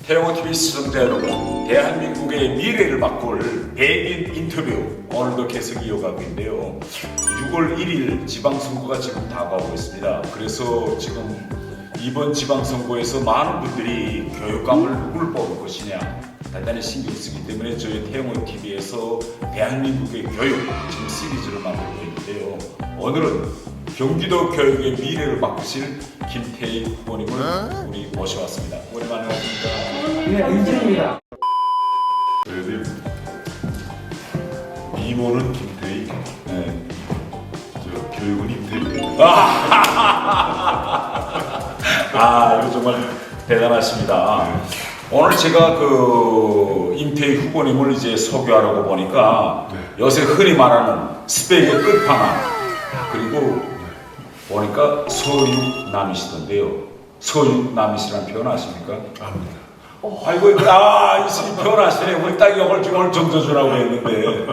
태영호TV 시청자 여러분, 대한민국의 미래를 바꿀 백인 인터뷰 오늘도 계속 이어가고 있는데요. 6월 1일 지방선거가 지금 다가오고 있습니다. 그래서 지금 이번 지방선거에서 많은 분들이 교육감을 누굴 뽑을 것이냐 대단히 신경 쓰기 때문에 저희 태영호TV에서 대한민국의 교육 지금 시리즈를 만들고 있는데요. 오늘은 경기도 교육의 미래를 바꾸실 김태희 후보님을 우리 모셔왔습니다. 후보님 안녕하십니까? 네, 인증입니다. 미모는 김태희, 네. 저 교육은 임태희. 이거 정말 대단하십니다. 오늘 제가 그 임태희 후보님을 이제 소개하려고 보니까 요새 흔히 말하는 스펙의 끝판왕 그리고 보니까 서육남이시던데요. 서육남이시라는 표현 아십니까? 압니다. 아이고, 이 표현 아시네. 우리 딱 이걸 지금 오늘 정져주라고 했는데.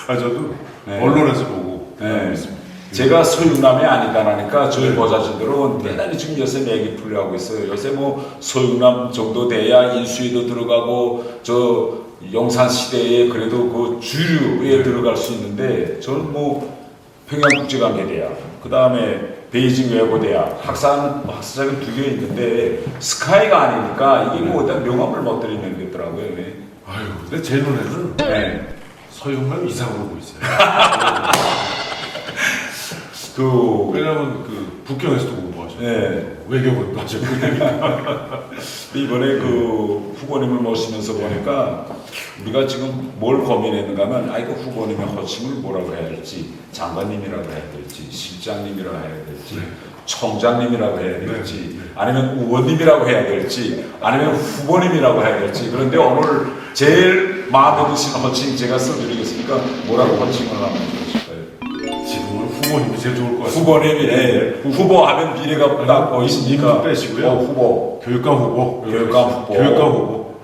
저도 네. 언론에서 보고 네. 있습니다. 제가 서육남이 아니다라니까 저희 보좌진들은 대단히 지금 요새 맥이 풀려하고 있어요. 요새 뭐 서육남 정도 돼야 인수위도 들어가고 저 용산시대에 그래도 그 주류에 들어갈 수 있는데 저는 뭐 평양국제관계대학 그 다음에 베이징 외고대학 학사학은 2개 있는데 스카이가 아니니까 이게 뭐 어떤 명함을 못 드리는 게 있더라고요. 아유, 근데 제 눈에는 네. 서용남 이상으로 보이세요. 왜냐면 그 북경에서도 공부하셨고 네. 외교관도 하셨고 이번에 그 후보님을 모시면서 보니까 우리가 지금 뭘 고민했는가 하면 그 후보님의 호칭을 뭐라고 해야 될지 장관님이라고 해야 될지 실장님이라고 해야 될지 총장님이라고 해야 될지 아니면 의원님이라고 해야 될지 아니면 후보님이라고 해야 될지 그런데 오늘 제일 마음에 드시는 호칭 제가 써드리겠으니까 뭐라고 호칭을 하면 좋으실까요? 지금은 후보님이 제일 좋을 것 같습니다. 후보님이 후보하면 미래가 딱 보이시니까 님 빼시고요. 후보 교육감 후보. 교육감 후보. 교육감 후보.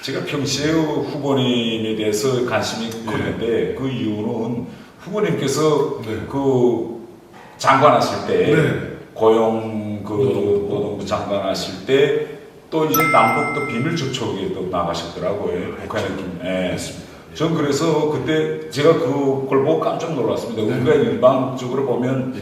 제가 평소에 후보님에 대해서 관심이 컸는데 그 이유는 후보님께서 그 장관하실 때 고용 노동부 장관하실 때 또 이제 남북도 비밀 접촉에 또 나가셨더라고요. 북한에 맞습니다. 전 그래서 그때 제가 그걸 보고 깜짝 놀랐습니다. 우리가 일반적으로 보면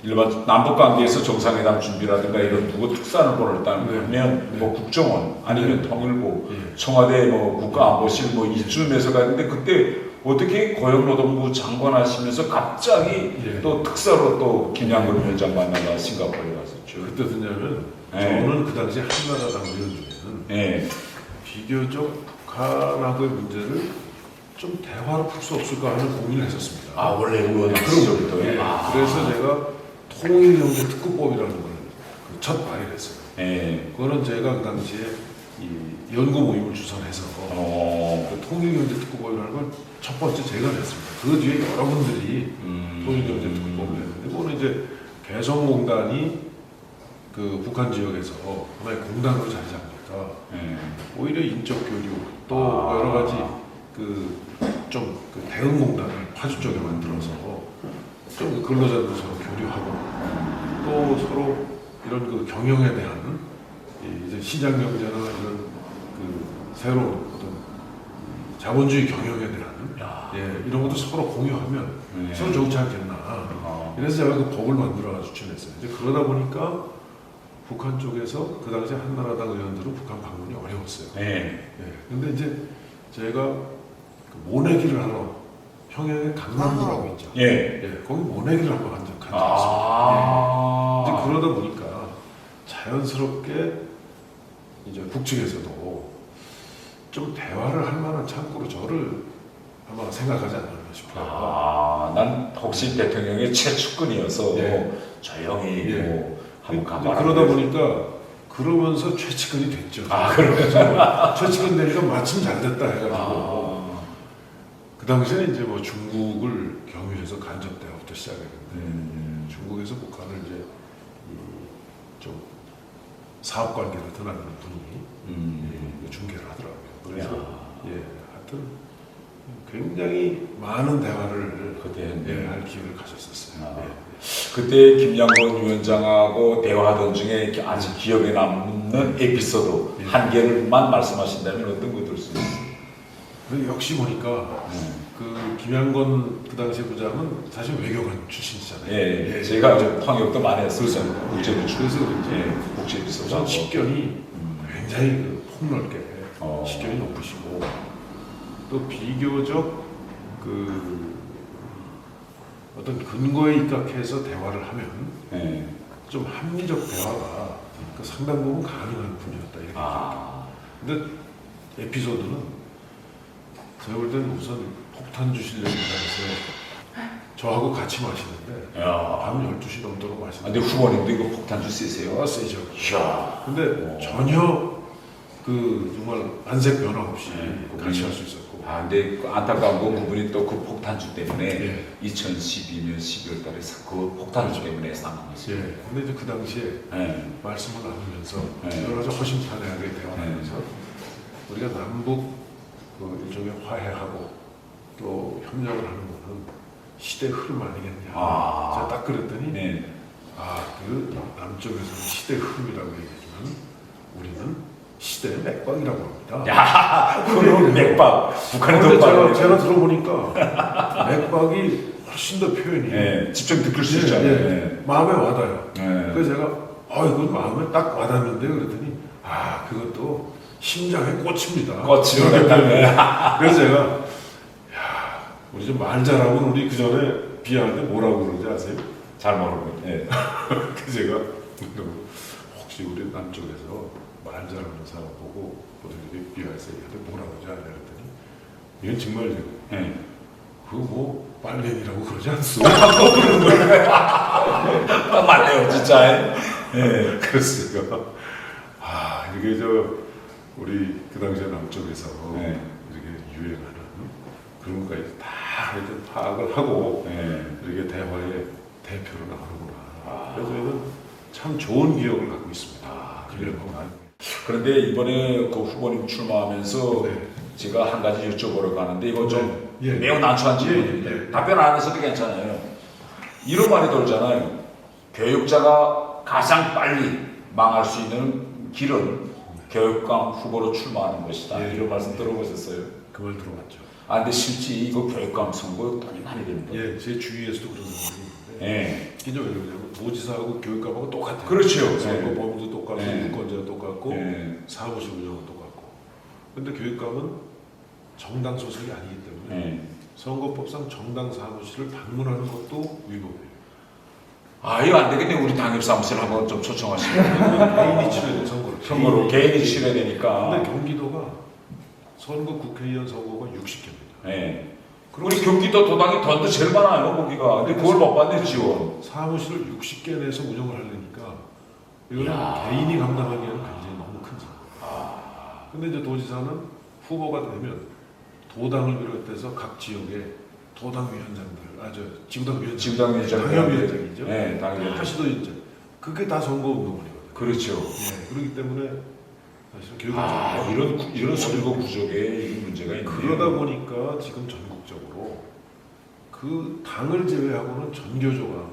일반 남북 관계에서 정상회담 준비라든가 이런 누구 특산을 벌였다면 뭐 국정원 아니면 통일부 청와대 뭐 국가안보실 뭐 이쯤에서 갔는데 그때 어떻게 고용노동부 장관 하시면서 갑자기 또 특사로 또 김양근 위원장 만나가 싱가포르에 갔었죠. 그때 듣냐면 저는 그 당시 한나라당 의원 중에는 비교적 북한하고의 문제를 좀 대화로 풀 수 없을까 하는 고민을 했었습니다. 원래 의원 그런 거부터. 그래서 제가 통일경제특구법이라는 걸 첫 발의를 했어요. 그거는 제가 그 당시에 이 연구 모임을 주선해서 그 통일경제특구법이라는 걸 첫 번째 제가 냈습니다. 그 뒤에 여러분들이 통일경제특구법을 했는데 그거는 이제 개성공단이 그 북한 지역에서 하나의 공단으로 자리 잡으니까 오히려 인적 교류 또 여러 가지 좀 대응 공단을 파주 쪽에 만들어서 좀 근로자들도 서로 교류하고 또 서로 이런 그 경영에 대한 이제 시장 경제나 이런 그 새로운 어떤 자본주의 경영에 대한 이런 것도 서로 공유하면 서로 좋지 않겠나. 그래서 제가 그 법을 만들어가지고 추진했어요. 이제 그러다 보니까 북한 쪽에서 그 당시 한나라당 의원들은 북한 방문이 어려웠어요. 근데 이제 제가 그 모내기를 하러 평양에 강남구라고 있죠. 거기 모내기를 한번 한 적이 있습니다. 이제 그러다 보니까 자연스럽게 이제 북측에서도 좀 대화를 할 만한 창구로 저를 아마 생각하지 않았나 싶어요. 난 혹시 대통령의 최측근이어서 조용히 뭐 한번 가봐라. 그러다 보니까 그러면서 최측근이 됐죠. 그러면 최측근 되니까 마침 잘 됐다 해가지고 그 당시에는 이제 뭐 중국을 경유해서 간접 대화부터 시작했는데 중국에서 북한을 이제 좀 사업 관계를 드나드는 분이 중계를 하더라고요. 그래서 하여튼 굉장히 많은 대화를 그때 할 기회를 가졌었어요. 예. 그때 김양건 위원장하고 대화하던 중에 아직 기억에 남는 에피소드 한 개를만 말씀하신다면 어떤 것들 수 있어요? 그리고 역시 보니까 그 김양건 그 당시 부장은 사실 외교관 출신이잖아요. 예, 제가 통역도 많이 했었어요. 국제비서. 그래서 그런지 국제비서 우선 식견이 굉장히 그 폭넓게 식견이 높으시고 또 비교적 그 어떤 근거에 입각해서 대화를 하면 좀 합리적 대화가 그 상당 부분 가능한 분이었다 이렇게 생각해요. 근데 에피소드는 제가 볼 때는 우선 폭탄 주시려고 해서 저하고 같이 마시는데 밤 12시 넘도록 마시는데 근데 후보님도 이거 폭탄주 쓰세요? 세죠. 이야. 근데 전혀 그 정말 안색 변화 없이 같이 할 수 있었고. 근데 그 안타까운 건 그분이 또 그 폭탄주 때문에 2012년 12월 달에 그 폭탄주 때문에 사망했어요. 근데 이제 그 당시에 말씀을 나누면서 여러 가지 허심탄회하게 대화하면서 우리가 남북 그 일종의 화해하고 또 협력을 하는 것은 시대 흐름 아니겠냐. 제가 딱 그랬더니 그 남쪽에서는 시대 흐름이라고 얘기하지만 우리는 시대의 맥박이라고 합니다. 그럼 맥박. 북한의 덕박. 제가 들어보니까 맥박이 훨씬 더 표현이 직접 느낄 수 있잖아요. 마음에 와닿아요. 그래서 제가 이건 마음에 딱 와닿는데 그랬더니 그것도 심장에 꽂힙니다. 그래서 제가 우리 좀 말 잘하고 우리 그 전에 비하할 때 뭐라고 그러지 아세요? 잘 모르고. 그래서 제가 혹시 우리 남쪽에서 말 잘하는 사람 보고 어떻게 비하해서 얘기할 때 뭐라고 그러지 않냐 그랬더니 이건 정말 그거 뭐 빨갱이라고 그러지 않소? 맞네요 진짜. 그래서 제가 이게 우리 그 당시에 남쪽에서 이렇게 유행하는 그런 것까지 다 이제 파악을 하고 이렇게 대화의 대표로 나오는구나. 그래서 저희는 참 좋은 기억을 갖고 있습니다. 그런데 이번에 그 후보님 출마하면서 제가 한 가지 여쭤보려고 하는데 이거 좀 매우 난처한 질문인데 답변 안 해서도 괜찮아요. 이런 말이 돌잖아요. 교육자가 가장 빨리 망할 수 있는 길은 교육감 후보로 출마하는 것이다. 이런 말씀 들어보셨어요? 그 말 들어봤죠. 근데 실제 이거 교육감 선거 돈이 많이 됩니다. 제 주위에서도 그런 분이 있는데 이게 왜냐면 도지사하고 교육감하고 똑같아요. 그렇죠. 선거 범위도 똑같고 유권자도 똑같고 사무실 운영은 똑같고. 근데 교육감은 정당 소속이 아니기 때문에 선거법상 정당 사무실을 방문하는 것도 위법이에요. 이거 안 되겠네. 우리 당협 사무실 한번 좀 초청하시면. 개인이 치러야 돼, 선거로 개인이 치러야 되니까. 근데 경기도가 선거 국회의원 선거가 60개입니다. 우리 경기도 도당이 돈도 제일 많아요, 거기가. 근데 그걸 못 받네, 지원. 사무실을 60개 내에서 운영을 하려니까 이거는 개인이 감당하기에는 굉장히 너무 큰 사고. 근데 이제 도지사는 후보가 되면 도당을 비롯해서 각 지역에 도당 위원장들, 지구당 위원장, 당협위원장이죠. 당협위원장. 하시도 이제 그게 다 선거 운동원이거든요. 그렇죠. 그렇기 때문에 사실 교육은 이런 선거 구조에 이런 문제가 있네요. 그러다 보니까 지금 전국적으로 그 당을 제외하고는 전교조가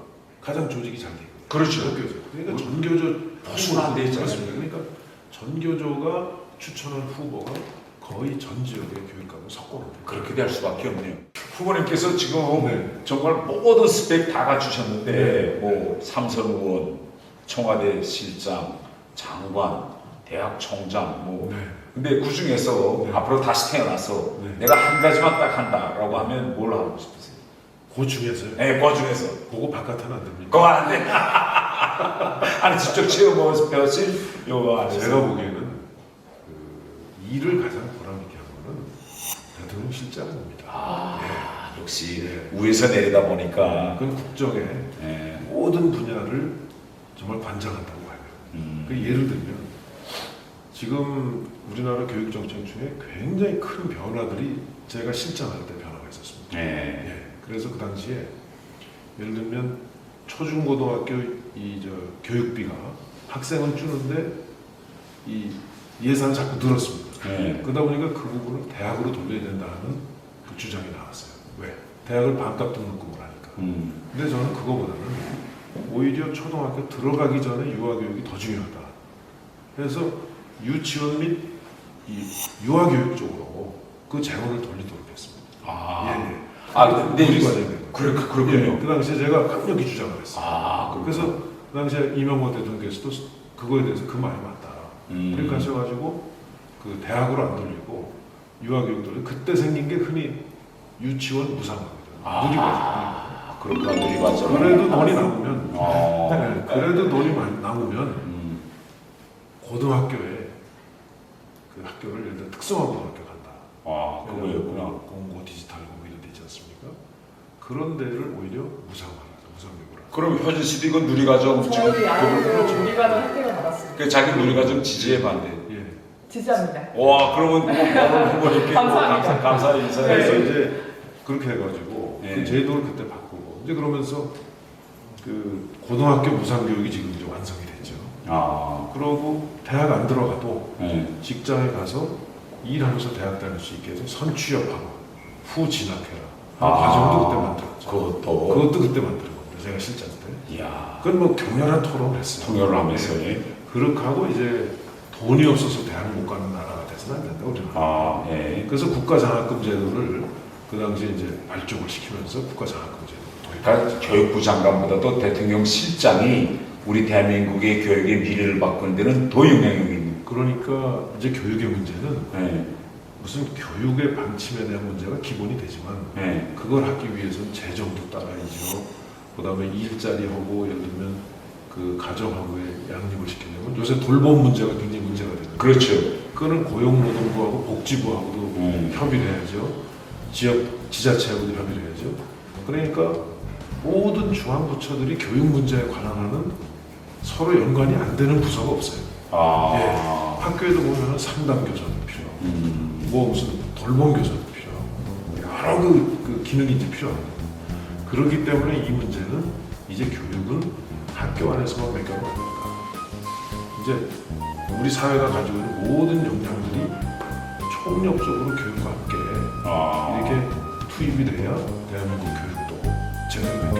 가장 조직이 잘 되거든요. 그렇죠. 그러니까 전교조 순환 돼 있잖아요. 그러니까 전교조가 추천한 후보가 거의 전 지역의 교육감을 섞어놓은 그렇게 될 수밖에 없네요. 후보님께서 지금 정말 모든 스펙 다 갖추셨는데 뭐 삼선 의원, 청와대 실장, 장관, 대학 총장 근데 그 중에서 앞으로 다시 태어나서 내가 한 가지만 딱 한다라고 하면 뭘 하고 싶으세요? 그 중에서요? 그 중에서. 그거 바깥은 안 됩니까? 그거 안 돼. 아니 직접 체험해서 배우신 요거 안에서. 제가 보기에는 그 일을 가장 보람 있게 한 거는 대통령 실장입니다. 역시 위에서 내리다 보니까 그건 국정의 모든 분야를 정말 관장한다고 봐요. 그 예를 들면 지금 우리나라 교육 정책 중에 굉장히 큰 변화들이 제가 실장할 때 변화가 있었습니다. 그래서 그 당시에 예를 들면 초중고등학교 교육비가 학생은 주는데 이 예산이 자꾸 늘었습니다. 그러다 보니까 그 부분을 대학으로 돌려야 된다는 그 주장이 나왔어요. 왜? 대학을 반값 등록금을 하니까. 근데 저는 그거보다는 오히려 초등학교 들어가기 전에 유아교육이 더 중요하다. 그래서 유치원 및 이 유아교육 쪽으로 그 재원을 돌리도록 했습니다. 예. 근데 우리 과정에. 그렇군요. 예, 그 당시에 제가 강력히 주장을 했어요. 그래서 그래서 그 당시에 이명호 대통령께서도 그거에 대해서 그 말이 맞다. 그렇게 하셔가지고 그 대학으로 안 돌리고 유아교육 돌리 그때 생긴 게 흔히 유치원 무상학이거든요. 누리과정. 그렇구나, 누리과정. 그래도 돈이 남으면 어. 그래도 돈이 많이 남으면 고등학교에 그 학교를 예를 들어 특성화고등학교 간다. 그거였구나. 공고 디지털 공고 이런 데 있지 않습니까? 그런 데를 오히려 무상화하자. 무상교육을 하자. 그럼 효진 씨도 이건 누리과정 저희 아이도 그렇죠. 누리과정 혜택을 받았습니다. 그 자기 누리과정 지지에 반대. 예. 지지합니다. 와, 그러면 오늘 후보님께 감사합니다. 감사 인사해. 그래서 네. 이제 그렇게 해가지고 네. 그 제도를 그때 바꾸고 이제 그러면서 그 고등학교 무상교육이 지금 이제 완성이 됐죠. 그러고 대학 안 들어가도 네. 직장에 가서 일하면서 대학 다닐 수 있게 해서 선취업하고 후 진학해라. 과정도 그때 만들었죠. 그것도 그때 만든 겁니다. 제가 실장 때. 이야. 그건 뭐 격렬한 토론을 했어요. 통역을 하면서. 그렇게 하고 이제 돈이 없어서 대학 못 가는 나라가 돼서는 안 된다 우리는. 예. 그래서 국가장학금 제도를 그 당시에 이제 발족을 시키면서 국가장학금 제도를 그러니까 교육부 장관보다도 대통령 실장이 우리 대한민국의 교육의 미래를 바꾸는 데는 더 영향력이 있는. 그러니까 이제 교육의 문제는 네. 무슨 교육의 방침에 대한 문제가 기본이 되지만 네. 그걸 하기 위해서는 재정도 따라야죠. 그다음에 일자리하고 예를 들면 그 가정하고의 양립을 시키려면 요새 돌봄 문제가 굉장히 문제가 되는 거예요. 그렇죠. 그거는 고용노동부하고 복지부하고도 협의를 해야죠. 지자체하고도 협의를 해야죠. 그러니까 모든 중앙부처들이 교육 문제에 관한하는 서로 연관이 안 되는 부서가 없어요. 예. 학교에도 보면은 상담 교사도 필요하고, 뭐 무슨 돌봄 교사도 필요하고, 여러 그 기능이 이제 필요합니다. 그렇기 때문에 이 문제는 이제 교육은 학교 안에서만 맡겨도 안 된다. 이제 우리 사회가 가지고 있는 모든 역량들이 총력적으로 교육과 함께 이렇게 투입이 돼야 대한민국 교육도 제대로 됩니다.